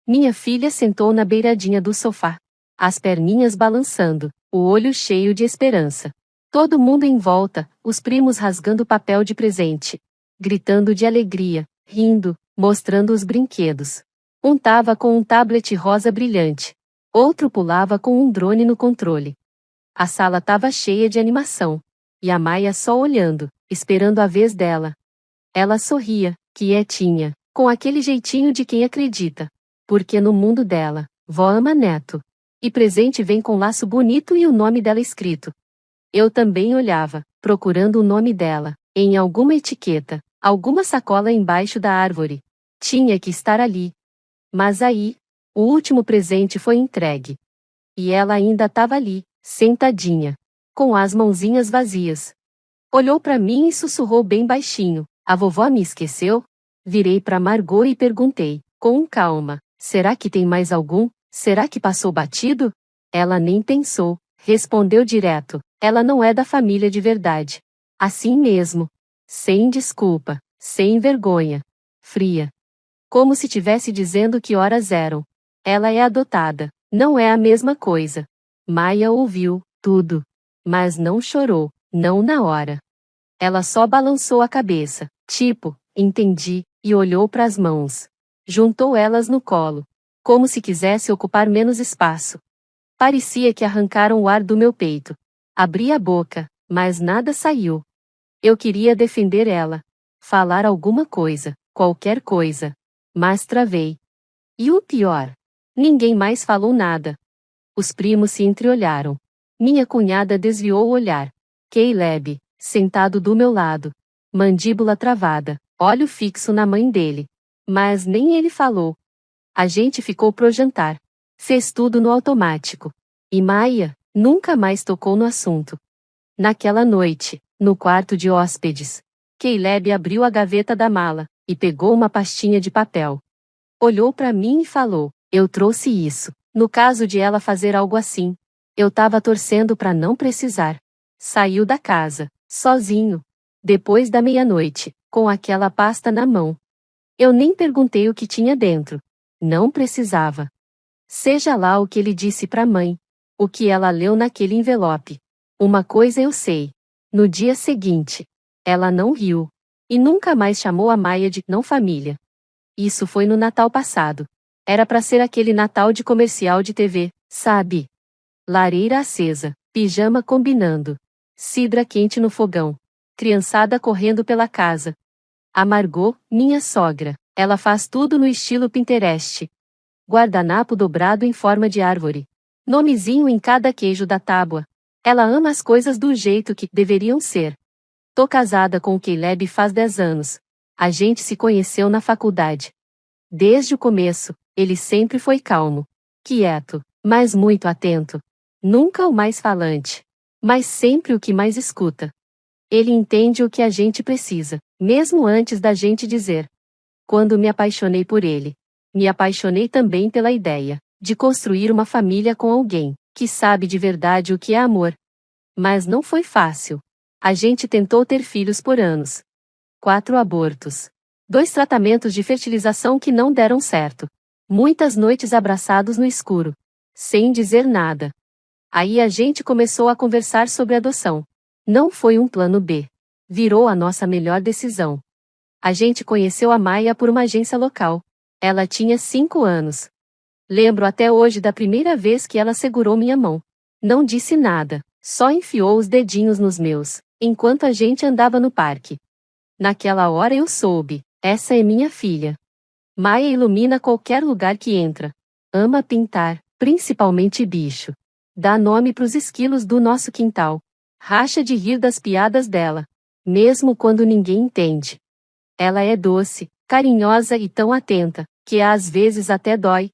Minha filha sentou na beiradinha do sofá, as perninhas balançando, o olho cheio de esperança. Todo mundo em volta, os primos rasgando papel de presente, gritando de alegria, rindo, mostrando os brinquedos. Um tava com um tablet rosa brilhante, outro pulava com um drone no controle. A sala tava cheia de animação, e a Maia só olhando, esperando a vez dela. Ela sorria, quietinha, com aquele jeitinho de quem acredita, porque no mundo dela, vó ama neto. E presente vem com laço bonito e o nome dela escrito. Eu também olhava, procurando o nome dela, em alguma etiqueta, alguma sacola embaixo da árvore. Tinha que estar ali. Mas aí, o último presente foi entregue. E ela ainda estava ali, sentadinha, com as mãozinhas vazias. Olhou para mim e sussurrou bem baixinho: "A vovó me esqueceu?" Virei para Margot e perguntei, com calma: "Será que tem mais algum? Será que passou batido?" Ela nem pensou, respondeu direto: "Ela não é da família de verdade." Assim mesmo. Sem desculpa, sem vergonha. Fria. Como se tivesse dizendo que horas eram. Ela é adotada. Não é a mesma coisa. Maia ouviu tudo. Mas não chorou, não na hora. Ela só balançou a cabeça, tipo, entendi, e olhou para as mãos. Juntou elas no colo, como se quisesse ocupar menos espaço. Parecia que arrancaram o ar do meu peito. Abri a boca, mas nada saiu. Eu queria defender ela, falar alguma coisa, qualquer coisa, mas travei. E o pior? Ninguém mais falou nada. Os primos se entreolharam. Minha cunhada desviou o olhar. Caleb, sentado do meu lado, mandíbula travada, olho fixo na mãe dele. Mas nem ele falou. A gente ficou pro jantar. Fez tudo no automático. E Maia nunca mais tocou no assunto. Naquela noite, no quarto de hóspedes, Caleb abriu a gaveta da mala e pegou uma pastinha de papel. Olhou para mim e falou: "Eu trouxe isso. No caso de ela fazer algo assim, eu tava torcendo para não precisar." Saiu da casa, sozinho, depois da meia-noite, com aquela pasta na mão. Eu nem perguntei o que tinha dentro. Não precisava. Seja lá o que ele disse para a mãe, o que ela leu naquele envelope. Uma coisa eu sei. No dia seguinte, ela não riu. E nunca mais chamou a Maia de não família. Isso foi no Natal passado. Era para ser aquele Natal de comercial de TV, sabe? Lareira acesa, pijama combinando, cidra quente no fogão, criançada correndo pela casa. A Margot, minha sogra, ela faz tudo no estilo Pinterest. Guardanapo dobrado em forma de árvore. Nomezinho em cada queijo da tábua. Ela ama as coisas do jeito que deveriam ser. Tô casada com o Caleb faz 10 anos. A gente se conheceu na faculdade. Desde o começo, ele sempre foi calmo, quieto, mas muito atento. Nunca o mais falante, mas sempre o que mais escuta. Ele entende o que a gente precisa, mesmo antes da gente dizer. Quando me apaixonei por ele, me apaixonei também pela ideia de construir uma família com alguém que sabe de verdade o que é amor. Mas não foi fácil. A gente tentou ter filhos por anos. 4 abortos. 2 tratamentos de fertilização que não deram certo. Muitas noites abraçados no escuro. Sem dizer nada. Aí a gente começou a conversar sobre adoção. Não foi um plano B. Virou a nossa melhor decisão. A gente conheceu a Maia por uma agência local. Ela tinha 5 anos. Lembro até hoje da primeira vez que ela segurou minha mão. Não disse nada, só enfiou os dedinhos nos meus, enquanto a gente andava no parque. Naquela hora eu soube, essa é minha filha. Maia ilumina qualquer lugar que entra. Ama pintar, principalmente bicho. Dá nome pros esquilos do nosso quintal. Racha de rir das piadas dela, mesmo quando ninguém entende. Ela é doce, carinhosa e tão atenta, que às vezes até dói.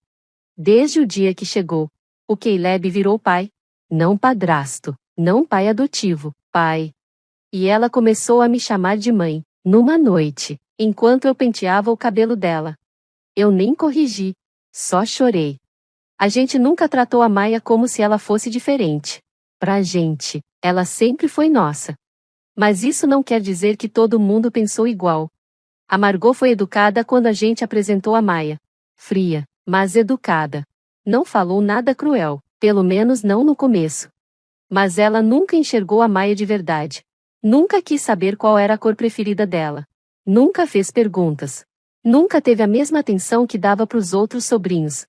Desde o dia que chegou, o Caleb virou pai. Não padrasto, não pai adotivo, pai. E ela começou a me chamar de mãe, numa noite, enquanto eu penteava o cabelo dela. Eu nem corrigi, só chorei. A gente nunca tratou a Maia como se ela fosse diferente. Pra gente, ela sempre foi nossa. Mas isso não quer dizer que todo mundo pensou igual. A Margot foi educada quando a gente apresentou a Maia. Fria, mas educada. Não falou nada cruel, pelo menos não no começo. Mas ela nunca enxergou a Maia de verdade. Nunca quis saber qual era a cor preferida dela. Nunca fez perguntas. Nunca teve a mesma atenção que dava para os outros sobrinhos.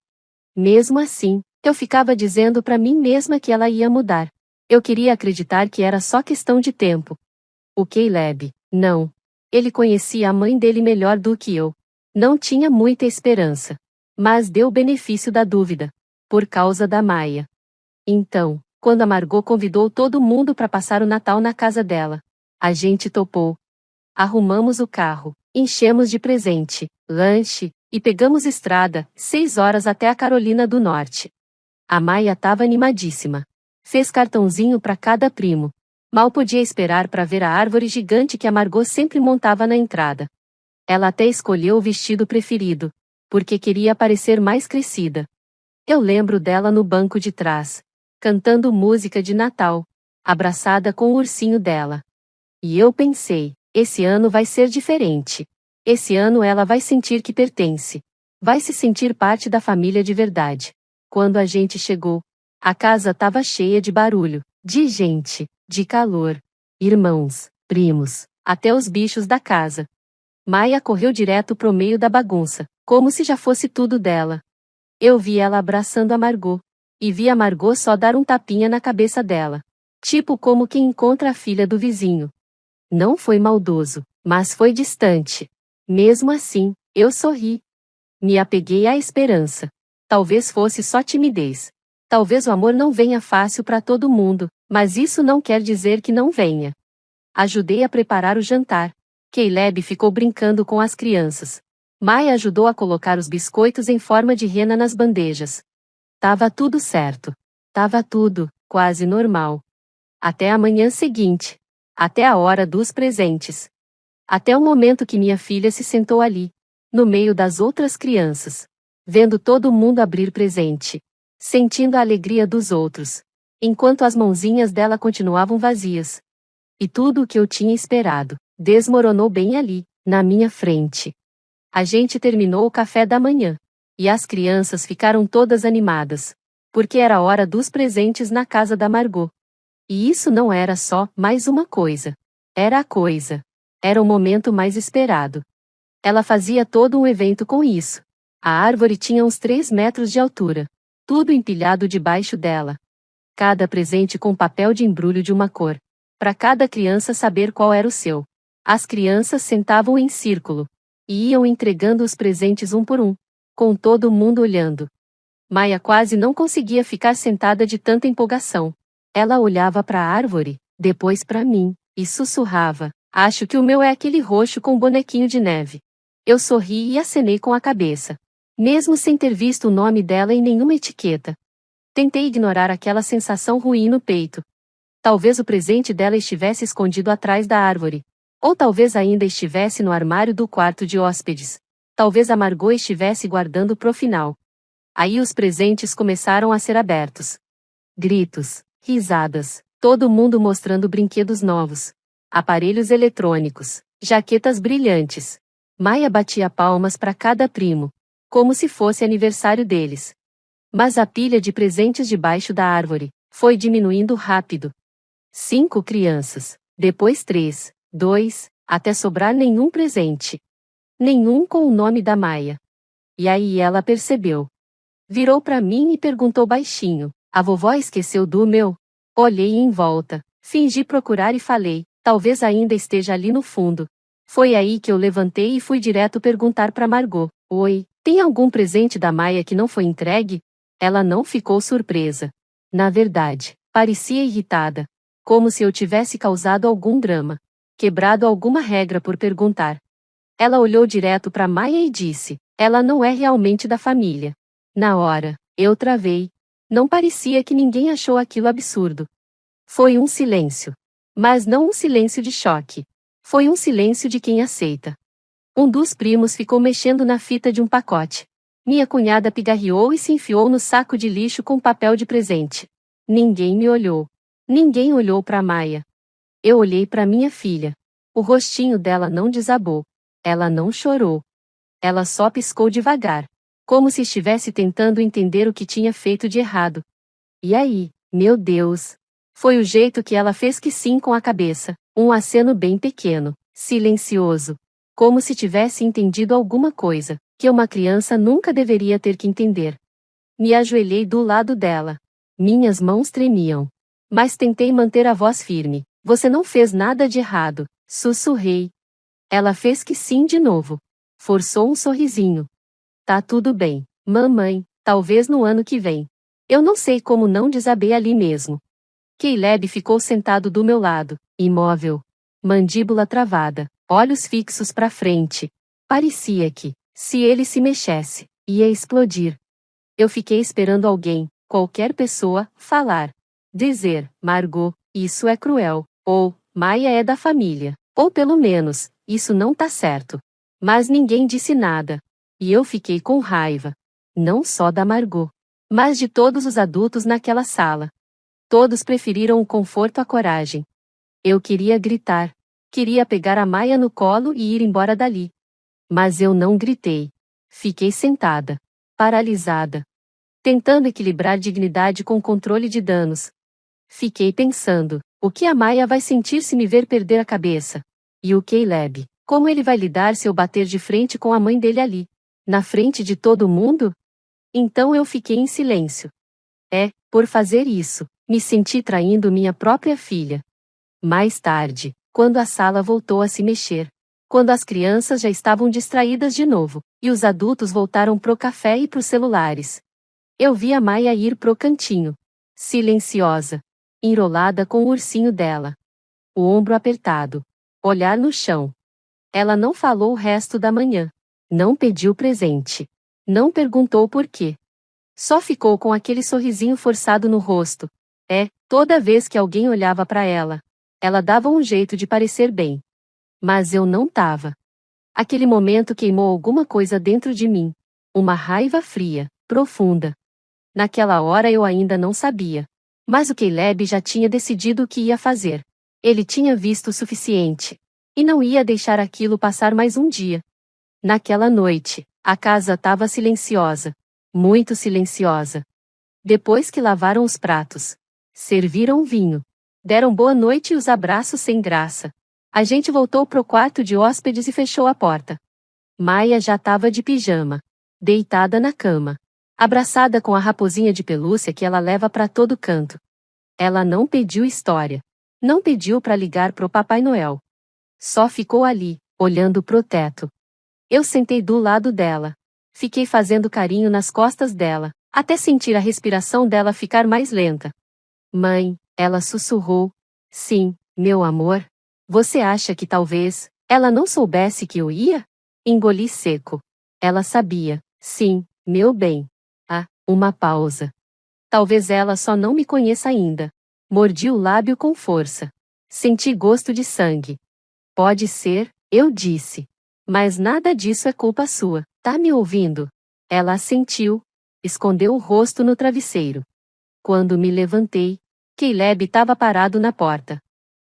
Mesmo assim, eu ficava dizendo para mim mesma que ela ia mudar. Eu queria acreditar que era só questão de tempo. O Caleb, não. Ele conhecia a mãe dele melhor do que eu. Não tinha muita esperança. Mas deu o benefício da dúvida. Por causa da Maia. Então, quando a Margot convidou todo mundo para passar o Natal na casa dela, a gente topou. Arrumamos o carro, enchemos de presente, lanche, e pegamos estrada, 6 horas até a Carolina do Norte. A Maia estava animadíssima. Fez cartãozinho para cada primo. Mal podia esperar para ver a árvore gigante que a Margot sempre montava na entrada. Ela até escolheu o vestido preferido, porque queria parecer mais crescida. Eu lembro dela no banco de trás, cantando música de Natal, abraçada com o ursinho dela. E eu pensei, esse ano vai ser diferente. Esse ano ela vai sentir que pertence. Vai se sentir parte da família de verdade. Quando a gente chegou, a casa estava cheia de barulho, de gente, de calor. Irmãos, primos, até os bichos da casa. Maia correu direto pro meio da bagunça, como se já fosse tudo dela. Eu vi ela abraçando a Margot. E vi a Margot só dar um tapinha na cabeça dela. Tipo como quem encontra a filha do vizinho. Não foi maldoso, mas foi distante. Mesmo assim, eu sorri. Me apeguei à esperança. Talvez fosse só timidez. Talvez o amor não venha fácil para todo mundo, mas isso não quer dizer que não venha. Ajudei a preparar o jantar. Caleb ficou brincando com as crianças. Maia ajudou a colocar os biscoitos em forma de rena nas bandejas. Tava tudo certo. Tava tudo, quase normal. Até a manhã seguinte. Até a hora dos presentes. Até o momento que minha filha se sentou ali, no meio das outras crianças, vendo todo mundo abrir presente, sentindo a alegria dos outros, enquanto as mãozinhas dela continuavam vazias. E tudo o que eu tinha esperado, desmoronou bem ali, na minha frente. A gente terminou o café da manhã, e as crianças ficaram todas animadas, porque era a hora dos presentes na casa da Margot. E isso não era só mais uma coisa. Era a coisa. Era o momento mais esperado. Ela fazia todo um evento com isso. A árvore tinha uns 3 metros de altura. Tudo empilhado debaixo dela. Cada presente com papel de embrulho de uma cor. Para cada criança saber qual era o seu. As crianças sentavam em círculo. E iam entregando os presentes um por um. Com todo mundo olhando. Maia quase não conseguia ficar sentada de tanta empolgação. Ela olhava para a árvore, depois para mim, e sussurrava: "Acho que o meu é aquele roxo com bonequinho de neve." Eu sorri e acenei com a cabeça. Mesmo sem ter visto o nome dela em nenhuma etiqueta. Tentei ignorar aquela sensação ruim no peito. Talvez o presente dela estivesse escondido atrás da árvore. Ou talvez ainda estivesse no armário do quarto de hóspedes. Talvez a Margot estivesse guardando pro final. Aí os presentes começaram a ser abertos. Gritos. Risadas, todo mundo mostrando brinquedos novos. Aparelhos eletrônicos, jaquetas brilhantes. Maia batia palmas para cada primo, como se fosse aniversário deles. Mas a pilha de presentes debaixo da árvore foi diminuindo rápido. 5 crianças, depois 3, 2, até sobrar nenhum presente. Nenhum com o nome da Maia. E aí ela percebeu. Virou para mim e perguntou baixinho: "A vovó esqueceu do meu?" Olhei em volta, fingi procurar e falei: "Talvez ainda esteja ali no fundo." Foi aí que eu levantei e fui direto perguntar para Margot: "Oi, tem algum presente da Maia que não foi entregue?" Ela não ficou surpresa. Na verdade, parecia irritada. Como se eu tivesse causado algum drama. Quebrado alguma regra por perguntar. Ela olhou direto para Maia e disse: "Ela não é realmente da família." Na hora, eu travei. Não parecia que ninguém achou aquilo absurdo. Foi um silêncio. Mas não um silêncio de choque. Foi um silêncio de quem aceita. Um dos primos ficou mexendo na fita de um pacote. Minha cunhada pigarreou e se enfiou no saco de lixo com papel de presente. Ninguém me olhou. Ninguém olhou para Maia. Eu olhei para minha filha. O rostinho dela não desabou. Ela não chorou. Ela só piscou devagar. como se estivesse tentando entender o que tinha feito de errado. E aí, meu Deus! Foi o jeito que ela fez que sim com a cabeça, um aceno bem pequeno, silencioso, como se tivesse entendido alguma coisa, que uma criança nunca deveria ter que entender. Me ajoelhei do lado dela. Minhas mãos tremiam. Mas tentei manter a voz firme. Você não fez nada de errado, sussurrei. Ela fez que sim de novo. Forçou um sorrisinho. Tá tudo bem, mamãe, talvez no ano que vem. Eu não sei como não desabei ali mesmo. Caleb ficou sentado do meu lado, imóvel. Mandíbula travada, olhos fixos para frente. Parecia que, se ele se mexesse, ia explodir. Eu fiquei esperando alguém, qualquer pessoa, falar. Dizer, Margot, isso é cruel, ou, Maia é da família, ou pelo menos, isso não tá certo. Mas ninguém disse nada. E eu fiquei com raiva. Não só da Margot, mas de todos os adultos naquela sala. Todos preferiram o conforto à coragem. Eu queria gritar. Queria pegar a Maia no colo e ir embora dali. Mas eu não gritei. Fiquei sentada, paralisada, tentando equilibrar dignidade com controle de danos. Fiquei pensando, o que a Maia vai sentir se me ver perder a cabeça? E o Caleb, como ele vai lidar se eu bater de frente com a mãe dele ali? Na frente de todo mundo? Então eu fiquei em silêncio. Por fazer isso, me senti traindo minha própria filha. Mais tarde, quando a sala voltou a se mexer, quando as crianças já estavam distraídas de novo, e os adultos voltaram pro café e pros celulares, eu vi a Maia ir pro cantinho, silenciosa, enrolada com o ursinho dela. O ombro apertado, olhar no chão. Ela não falou o resto da manhã. Não pediu presente. Não perguntou por quê. Só ficou com aquele sorrisinho forçado no rosto. Toda vez que alguém olhava para ela, ela dava um jeito de parecer bem. Mas eu não tava. Aquele momento queimou alguma coisa dentro de mim. Uma raiva fria, profunda. Naquela hora eu ainda não sabia. Mas o Caleb já tinha decidido o que ia fazer. Ele tinha visto o suficiente. E não ia deixar aquilo passar mais um dia. Naquela noite, a casa estava silenciosa. Muito silenciosa. Depois que lavaram os pratos, serviram vinho, deram boa noite e os abraços sem graça, a gente voltou pro quarto de hóspedes e fechou a porta. Maia já estava de pijama, deitada na cama, abraçada com a raposinha de pelúcia que ela leva para todo canto. Ela não pediu história. Não pediu para ligar pro Papai Noel. Só ficou ali, olhando pro teto. Eu sentei do lado dela. Fiquei fazendo carinho nas costas dela, até sentir a respiração dela ficar mais lenta. Mãe, ela sussurrou. Sim, meu amor. Você acha que talvez ela não soubesse que eu ia? Engoli seco. Ela sabia. Sim, meu bem. Uma pausa. Talvez ela só não me conheça ainda. Mordi o lábio com força. Senti gosto de sangue. Pode ser, eu disse. Mas nada disso é culpa sua, tá me ouvindo? Ela assentiu. Escondeu o rosto no travesseiro. Quando me levantei, Caleb estava parado na porta,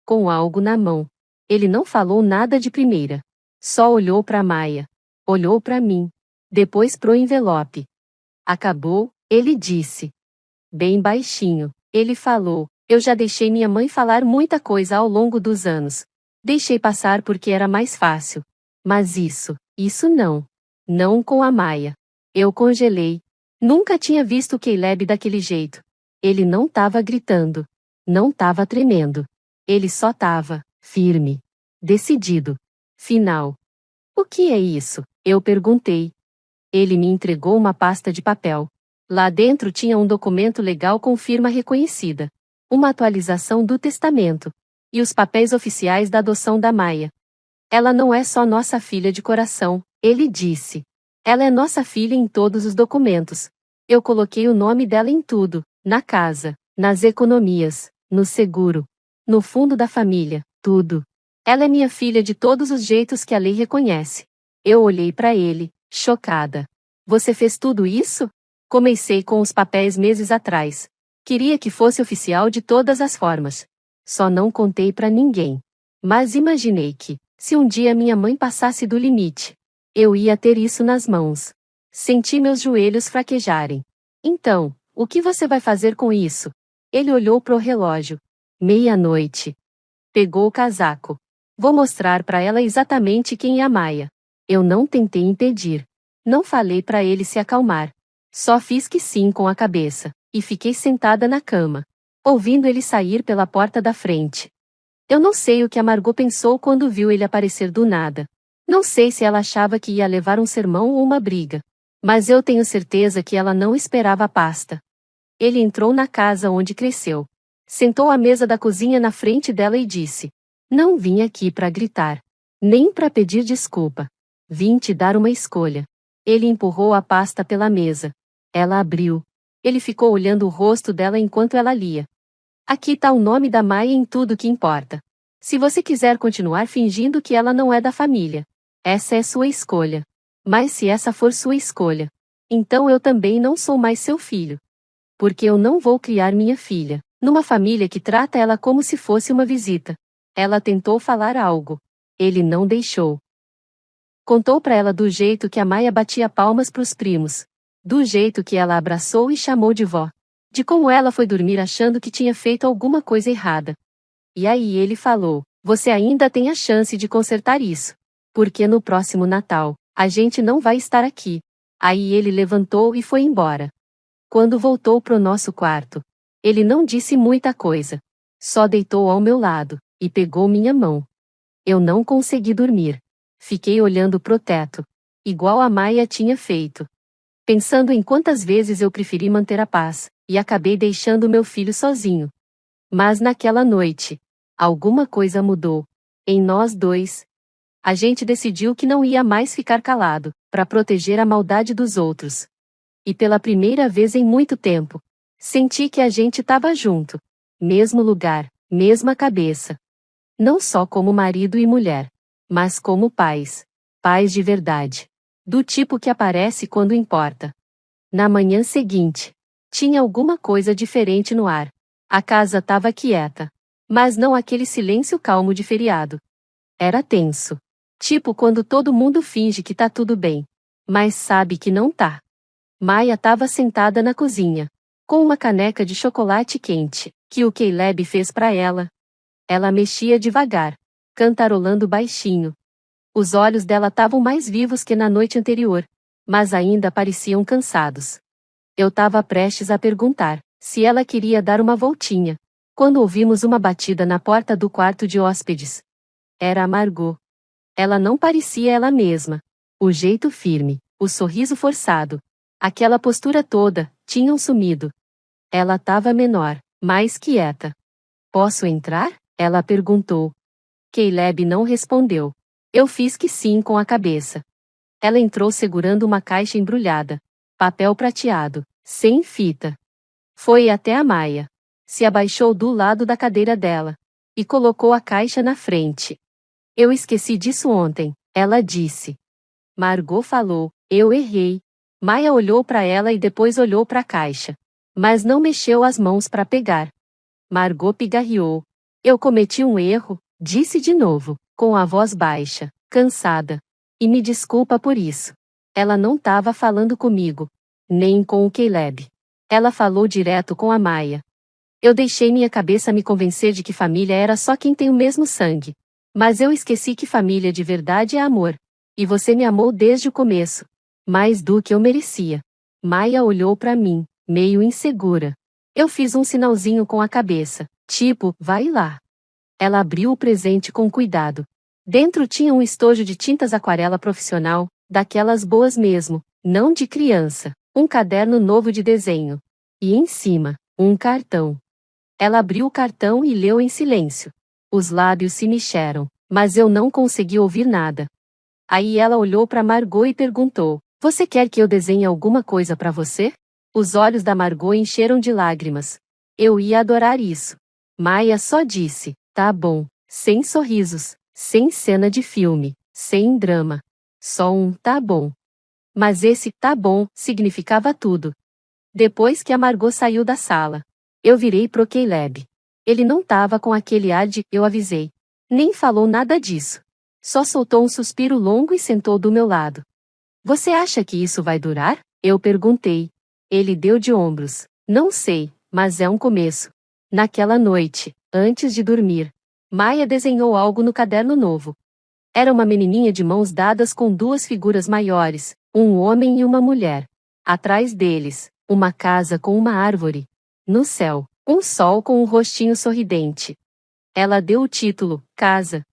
com algo na mão. Ele não falou nada de primeira. Só olhou para Maia. Olhou para mim. Depois pro envelope. Acabou, ele disse. Bem baixinho, ele falou. Eu já deixei minha mãe falar muita coisa ao longo dos anos. Deixei passar porque era mais fácil. Mas isso não. Não com a Maia. Eu congelei. Nunca tinha visto o Caleb daquele jeito. Ele não tava gritando. Não tava tremendo. Ele só tava firme. Decidido. Final. O que é isso? Eu perguntei. Ele me entregou uma pasta de papel. Lá dentro tinha um documento legal com firma reconhecida. Uma atualização do testamento. E os papéis oficiais da adoção da Maia. Ela não é só nossa filha de coração, ele disse. Ela é nossa filha em todos os documentos. Eu coloquei o nome dela em tudo, na casa, nas economias, no seguro, no fundo da família, tudo. Ela é minha filha de todos os jeitos que a lei reconhece. Eu olhei para ele, chocada. Você fez tudo isso? Comecei com os papéis meses atrás. Queria que fosse oficial de todas as formas. Só não contei para ninguém. Mas imaginei que, se um dia minha mãe passasse do limite, eu ia ter isso nas mãos. Senti meus joelhos fraquejarem. Então, o que você vai fazer com isso? Ele olhou pro relógio. 00:30. Pegou o casaco. Vou mostrar para ela exatamente quem é a Maia. Eu não tentei impedir. Não falei para ele se acalmar. Só fiz que sim com a cabeça, e fiquei sentada na cama, ouvindo ele sair pela porta da frente. Eu não sei o que a Margot pensou quando viu ele aparecer do nada. Não sei se ela achava que ia levar um sermão ou uma briga. Mas eu tenho certeza que ela não esperava a pasta. Ele entrou na casa onde cresceu. Sentou à mesa da cozinha na frente dela e disse: Não vim aqui para gritar. Nem para pedir desculpa. Vim te dar uma escolha. Ele empurrou a pasta pela mesa. Ela abriu. Ele ficou olhando o rosto dela enquanto ela lia. Aqui tá o nome da Maia em tudo que importa. Se você quiser continuar fingindo que ela não é da família, essa é sua escolha. Mas se essa for sua escolha, então eu também não sou mais seu filho. Porque eu não vou criar minha filha numa família que trata ela como se fosse uma visita. Ela tentou falar algo. Ele não deixou. Contou para ela do jeito que a Maia batia palmas pros primos. Do jeito que ela abraçou e chamou de vó. De como ela foi dormir achando que tinha feito alguma coisa errada. E aí ele falou: Você ainda tem a chance de consertar isso. Porque no próximo Natal, a gente não vai estar aqui. Aí ele levantou e foi embora. Quando voltou pro nosso quarto, ele não disse muita coisa. Só deitou ao meu lado e pegou minha mão. Eu não consegui dormir. Fiquei olhando pro teto, igual a Maia tinha feito. Pensando em quantas vezes eu preferi manter a paz, e acabei deixando meu filho sozinho. Mas naquela noite, alguma coisa mudou. Em nós dois. A gente decidiu que não ia mais ficar calado, para proteger a maldade dos outros. E pela primeira vez em muito tempo, senti que a gente estava junto. Mesmo lugar, mesma cabeça. Não só como marido e mulher, mas como pais. Pais de verdade. Do tipo que aparece quando importa. Na manhã seguinte, tinha alguma coisa diferente no ar. A casa estava quieta. Mas não aquele silêncio calmo de feriado. Era tenso. Tipo quando todo mundo finge que tá tudo bem, mas sabe que não tá. Maia estava sentada na cozinha, com uma caneca de chocolate quente, que o Caleb fez para ela. Ela mexia devagar, cantarolando baixinho. Os olhos dela estavam mais vivos que na noite anterior, mas ainda pareciam cansados. Eu estava prestes a perguntar se ela queria dar uma voltinha, quando ouvimos uma batida na porta do quarto de hóspedes. Era a Margot. Ela não parecia ela mesma. O jeito firme, o sorriso forçado, aquela postura toda, tinham sumido. Ela estava menor, mais quieta. Posso entrar? Ela perguntou. Caleb não respondeu. Eu fiz que sim com a cabeça. Ela entrou segurando uma caixa embrulhada. Papel prateado, sem fita. Foi até a Maia. Se abaixou do lado da cadeira dela. E colocou a caixa na frente. Eu esqueci disso ontem, ela disse. Margot falou, eu errei. Maia olhou para ela e depois olhou para a caixa. Mas não mexeu as mãos para pegar. Margot pigarreou. Eu cometi um erro, disse de novo, com a voz baixa, cansada. E me desculpa por isso. Ela não estava falando comigo. Nem com o Caleb. Ela falou direto com a Maia. Eu deixei minha cabeça me convencer de que família era só quem tem o mesmo sangue. Mas eu esqueci que família de verdade é amor. E você me amou desde o começo. Mais do que eu merecia. Maia olhou para mim, meio insegura. Eu fiz um sinalzinho com a cabeça, tipo, vai lá. Ela abriu o presente com cuidado. Dentro tinha um estojo de tintas aquarela profissional, daquelas boas mesmo, não de criança, um caderno novo de desenho. E em cima, um cartão. Ela abriu o cartão e leu em silêncio. Os lábios se mexeram, mas eu não consegui ouvir nada. Aí ela olhou para Margot e perguntou: Você quer que eu desenhe alguma coisa para você? Os olhos da Margot encheram de lágrimas. Eu ia adorar isso. Maia só disse: Tá bom, sem sorrisos, sem cena de filme, sem drama. Só um tá bom. Mas esse tá bom significava tudo. Depois que a Margot saiu da sala, eu virei pro Caleb. Ele não tava com aquele ar de eu avisei. Nem falou nada disso. Só soltou um suspiro longo e sentou do meu lado. Você acha que isso vai durar? Eu perguntei. Ele deu de ombros. Não sei, mas é um começo. Naquela noite, antes de dormir, Maia desenhou algo no caderno novo. Era uma menininha de mãos dadas com duas figuras maiores, um homem e uma mulher. Atrás deles, uma casa com uma árvore. No céu, um sol com um rostinho sorridente. Ela deu o título, Casa.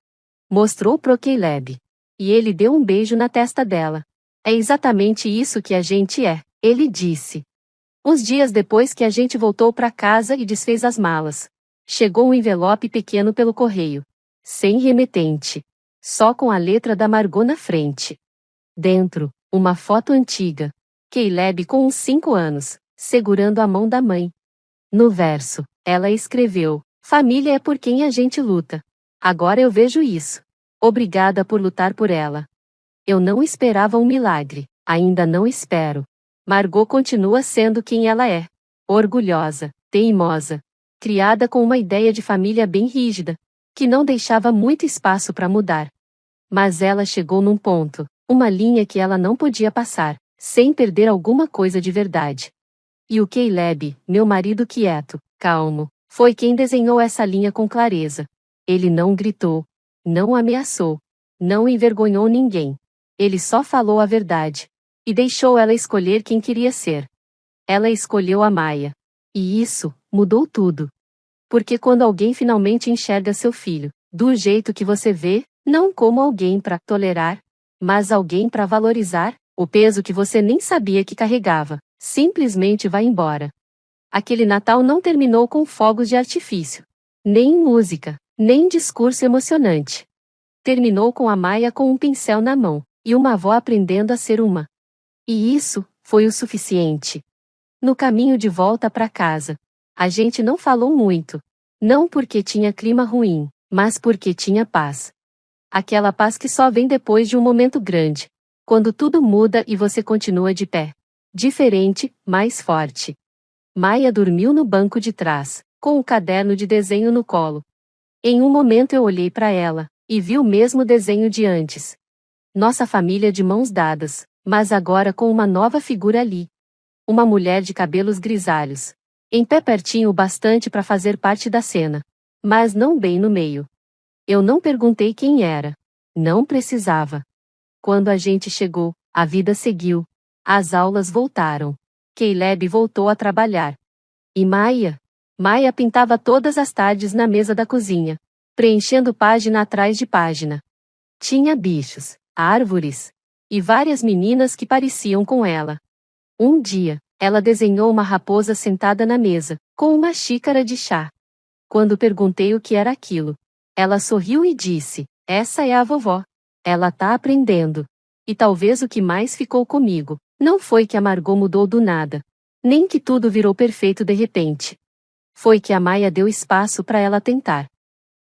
Mostrou pro Caleb. E ele deu um beijo na testa dela. É exatamente isso que a gente é, ele disse. Uns dias depois que a gente voltou para casa e desfez as malas, chegou um envelope pequeno pelo correio. Sem remetente. Só com a letra da Margot na frente. Dentro, uma foto antiga. Caleb com uns 5 anos, segurando a mão da mãe. No verso, ela escreveu: família é por quem a gente luta. Agora eu vejo isso. Obrigada por lutar por ela. Eu não esperava um milagre, ainda não espero. Margot continua sendo quem ela é. Orgulhosa, teimosa, criada com uma ideia de família bem rígida, que não deixava muito espaço para mudar. Mas ela chegou num ponto, uma linha que ela não podia passar, sem perder alguma coisa de verdade. E o Caleb, meu marido quieto, calmo, foi quem desenhou essa linha com clareza. Ele não gritou, não ameaçou, não envergonhou ninguém. Ele só falou a verdade. E deixou ela escolher quem queria ser. Ela escolheu a Maia. E isso mudou tudo. Porque quando alguém finalmente enxerga seu filho, do jeito que você vê, não como alguém para tolerar, mas alguém para valorizar, o peso que você nem sabia que carregava, simplesmente vai embora. Aquele Natal não terminou com fogos de artifício, nem música, nem discurso emocionante. Terminou com a Maia com um pincel na mão, e uma avó aprendendo a ser uma. E isso foi o suficiente. No caminho de volta para casa, a gente não falou muito. Não porque tinha clima ruim, mas porque tinha paz. Aquela paz que só vem depois de um momento grande, quando tudo muda e você continua de pé. Diferente, mais forte. Maia dormiu no banco de trás, com o caderno de desenho no colo. Em um momento eu olhei para ela, e vi o mesmo desenho de antes. Nossa família de mãos dadas, mas agora com uma nova figura ali. Uma mulher de cabelos grisalhos. Em pé pertinho o bastante para fazer parte da cena. Mas não bem no meio. Eu não perguntei quem era. Não precisava. Quando a gente chegou, a vida seguiu. As aulas voltaram. Caleb voltou a trabalhar. E Maia? Maia pintava todas as tardes na mesa da cozinha, preenchendo página atrás de página. Tinha bichos, árvores e várias meninas que pareciam com ela. Um dia, ela desenhou uma raposa sentada na mesa, com uma xícara de chá. Quando perguntei o que era aquilo, ela sorriu e disse: essa é a vovó. Ela tá aprendendo. E talvez o que mais ficou comigo, não foi que a Margot mudou do nada, nem que tudo virou perfeito de repente. Foi que a Maia deu espaço para ela tentar.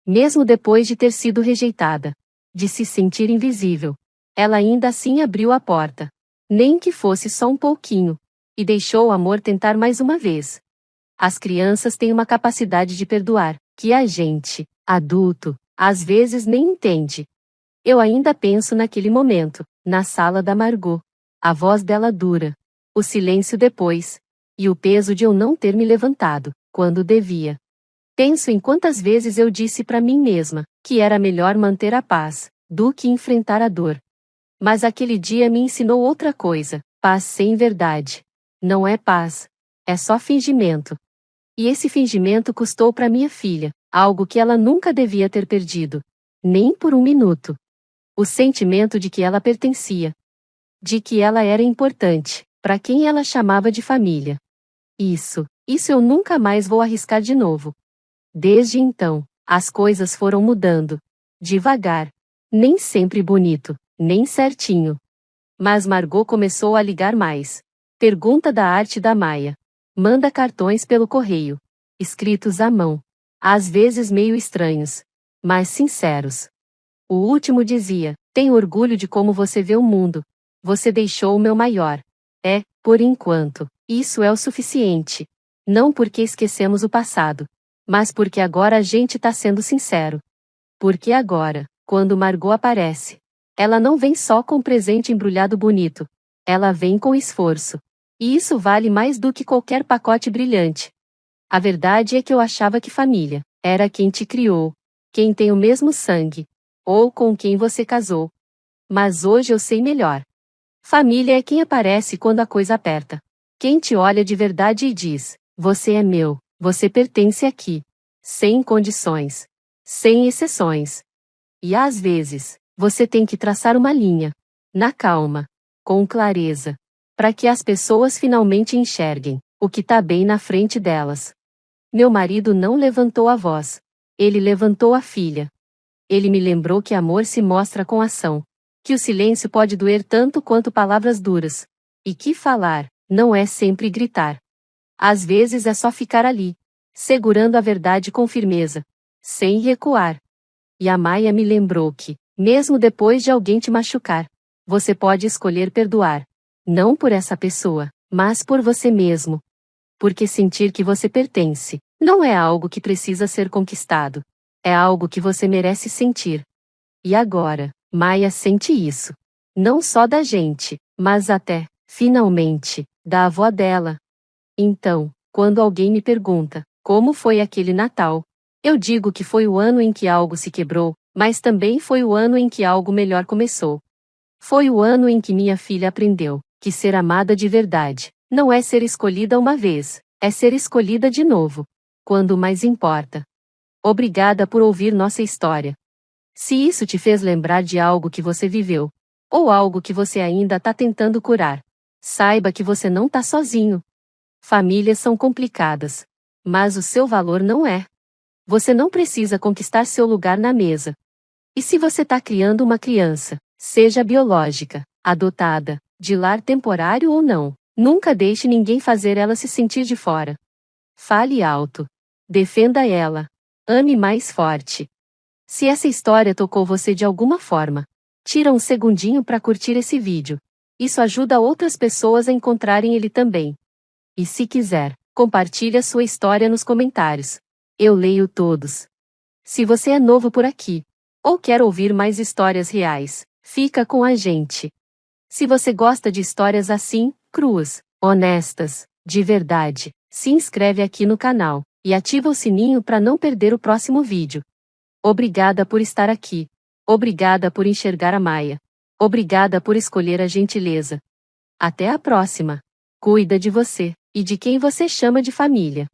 Mesmo depois de ter sido rejeitada, de se sentir invisível, ela ainda assim abriu a porta. Nem que fosse só um pouquinho. E deixou o amor tentar mais uma vez. As crianças têm uma capacidade de perdoar, que a gente, adulto, às vezes nem entende. Eu ainda penso naquele momento, na sala da Margot. A voz dela dura. O silêncio depois. E o peso de eu não ter me levantado, quando devia. Penso em quantas vezes eu disse para mim mesma, que era melhor manter a paz, do que enfrentar a dor. Mas aquele dia me ensinou outra coisa, paz sem verdade. Não é paz. É só fingimento. E esse fingimento custou para minha filha, algo que ela nunca devia ter perdido. Nem por um minuto. O sentimento de que ela pertencia. De que ela era importante, para quem ela chamava de família. Isso eu nunca mais vou arriscar de novo. Desde então, as coisas foram mudando. Devagar. Nem sempre bonito, nem certinho. Mas Margot começou a ligar mais. Pergunta da arte da Maia. Manda cartões pelo correio. Escritos à mão. Às vezes meio estranhos. Mas sinceros. O último dizia: tenho orgulho de como você vê o mundo. Você deixou o meu maior. É, por enquanto, isso é o suficiente. Não porque esquecemos o passado. Mas porque agora a gente tá sendo sincero. Porque agora, quando Margot aparece, ela não vem só com um presente embrulhado bonito, ela vem com esforço. E isso vale mais do que qualquer pacote brilhante. A verdade é que eu achava que família era quem te criou, quem tem o mesmo sangue, ou com quem você casou. Mas hoje eu sei melhor. Família é quem aparece quando a coisa aperta. Quem te olha de verdade e diz: você é meu, você pertence aqui. Sem condições. Sem exceções. E às vezes, você tem que traçar uma linha. Na calma. Com clareza. Para que as pessoas finalmente enxerguem o que está bem na frente delas. Meu marido não levantou a voz. Ele levantou a filha. Ele me lembrou que amor se mostra com ação. Que o silêncio pode doer tanto quanto palavras duras. E que falar não é sempre gritar. Às vezes é só ficar ali, segurando a verdade com firmeza, sem recuar. E a Maia me lembrou que, mesmo depois de alguém te machucar, você pode escolher perdoar. Não por essa pessoa, mas por você mesmo. Porque sentir que você pertence não é algo que precisa ser conquistado. É algo que você merece sentir. E agora, Maia sente isso. Não só da gente, mas até, finalmente, da avó dela. Então, quando alguém me pergunta como foi aquele Natal, eu digo que foi o ano em que algo se quebrou, mas também foi o ano em que algo melhor começou. Foi o ano em que minha filha aprendeu que ser amada de verdade não é ser escolhida uma vez, é ser escolhida de novo. Quando mais importa. Obrigada por ouvir nossa história. Se isso te fez lembrar de algo que você viveu, ou algo que você ainda está tentando curar, saiba que você não está sozinho. Famílias são complicadas, mas o seu valor não é. Você não precisa conquistar seu lugar na mesa. E se você está criando uma criança, seja biológica, adotada, de lar temporário ou não, nunca deixe ninguém fazer ela se sentir de fora. Fale alto. Defenda ela. Ame mais forte. Se essa história tocou você de alguma forma, tira um segundinho para curtir esse vídeo. Isso ajuda outras pessoas a encontrarem ele também. E se quiser, compartilhe a sua história nos comentários. Eu leio todos. Se você é novo por aqui, ou quer ouvir mais histórias reais, fica com a gente. Se você gosta de histórias assim, cruas, honestas, de verdade, se inscreve aqui no canal e ativa o sininho para não perder o próximo vídeo. Obrigada por estar aqui. Obrigada por enxergar a Maia. Obrigada por escolher a gentileza. Até a próxima. Cuida de você e de quem você chama de família.